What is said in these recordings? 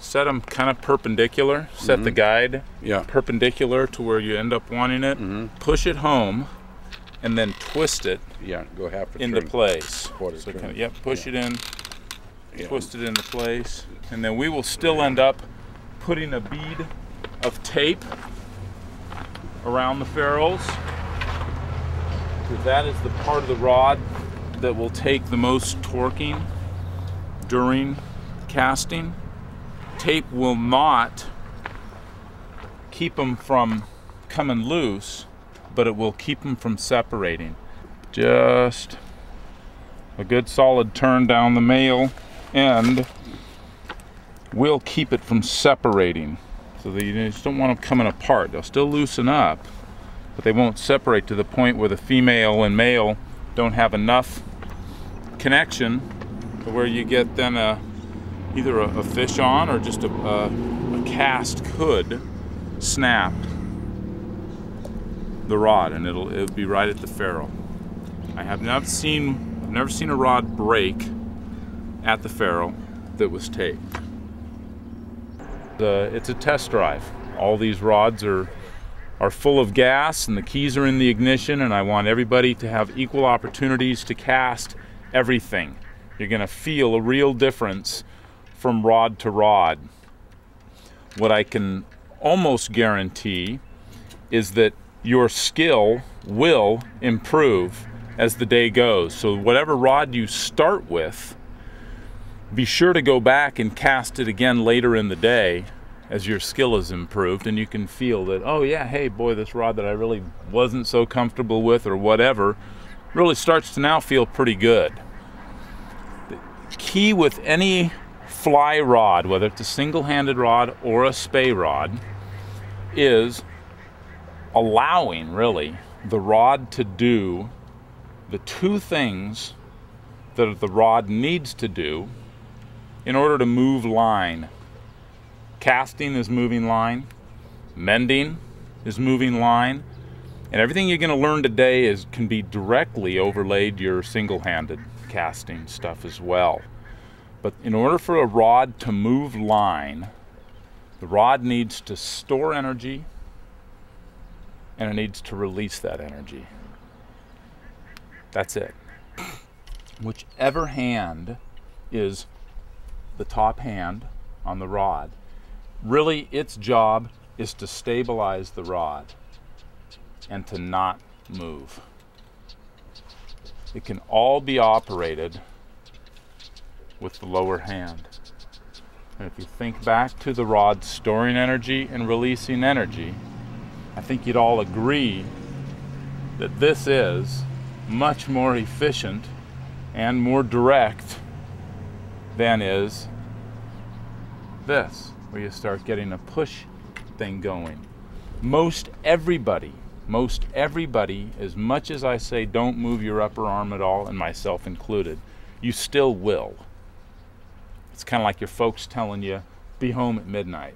set them kind of perpendicular. Set the guide perpendicular to where you end up wanting it. Push it home, and then twist it. Go half a into turn. Place. Quarter So turn. kind of, push it in, twist it into place, and then we will still end up putting a bead of tape around the ferrules. That is the part of the rod that will take the most torquing during casting. Tape will not keep them from coming loose, but it will keep them from separating. Just a good solid turn down the male end will keep it from separating. So that you just don't want them coming apart. They'll still loosen up, but they won't separate to the point where the female and male don't have enough connection to where you get then either a fish on or just a cast could snap the rod, and it'll be right at the ferrule. I have never seen a rod break at the ferrule that was taped. It's a test drive. All these rods are full of gas, and the keys are in the ignition, and I want everybody to have equal opportunities to cast everything. You're going to feel a real difference from rod to rod. What I can almost guarantee is that your skill will improve as the day goes. So whatever rod you start with, be sure to go back and cast it again later in the day as your skill is improved, and you can feel that, oh yeah, hey boy, this rod that I really wasn't so comfortable with or whatever really starts to now feel pretty good. The key with any fly rod, whether it's a single-handed rod or a Spey rod, is allowing really the rod to do the two things that the rod needs to do in order to move line. Casting is moving line, mending is moving line, and everything you're going to learn today can be directly overlaid your single-handed casting stuff as well. But in order for a rod to move line, the rod needs to store energy and it needs to release that energy. That's it. Whichever hand is the top hand on the rod, really its job is to stabilize the rod and to not move. It can all be operated with the lower hand. And if you think back to the rod storing energy and releasing energy, I think you'd all agree that this is much more efficient and more direct than is this, where you start getting a push thing going. Most everybody, as much as I say don't move your upper arm at all, and myself included, you still will. It's kind of like your folks telling you, be home at midnight.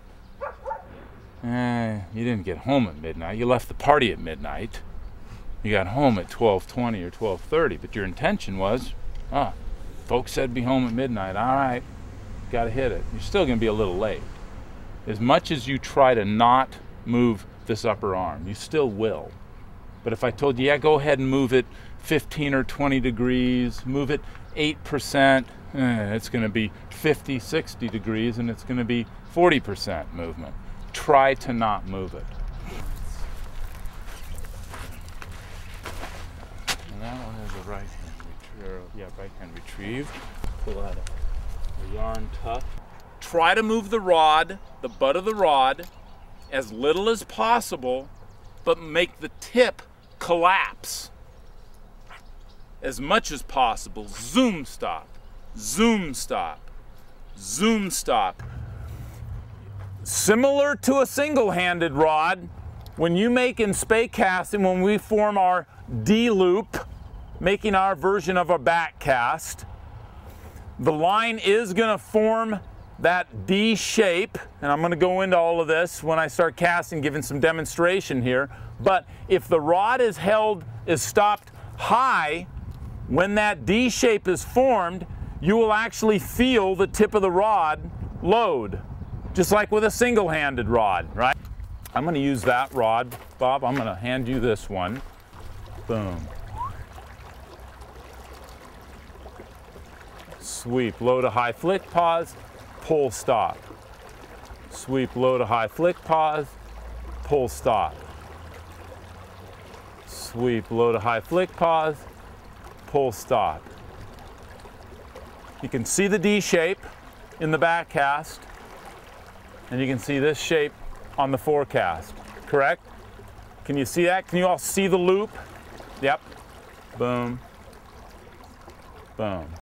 You didn't get home at midnight. You left the party at midnight. You got home at 12:20 or 12:30, but your intention was, folks said be home at midnight. All right, got to hit it. You're still going to be a little late. As much as you try to not move this upper arm, you still will. But if I told you, yeah, go ahead and move it 15 or 20 degrees, move it 8%, it's going to be 50, 60 degrees, and it's going to be 40% movement. Try to not move it. And that one is a right hand retrieve. Pull out a yarn tuck. Try to move the rod, the butt of the rod, as little as possible, but make the tip collapse as much as possible. Zoom stop, zoom stop, zoom stop. Similar to a single-handed rod, when you make in Spey casting, when we form our D loop, making our version of a back cast, the line is going to form that D shape, and I'm going to go into all of this when I start casting, giving some demonstration here. But if the rod is stopped high, when that D shape is formed, you will actually feel the tip of the rod load. just like with a single-handed rod, right? I'm going to use that rod, Bob. I'm going to hand you this one. Boom. Sweep, low to high, flick, pause, pull, stop. Sweep, low to high, flick, pause, pull, stop. Sweep, low to high, flick, pause, pull, stop. You can see the D shape in the back cast, and you can see this shape on the forecast, correct? Can you see that? Can you all see the loop? Yep. Boom. Boom.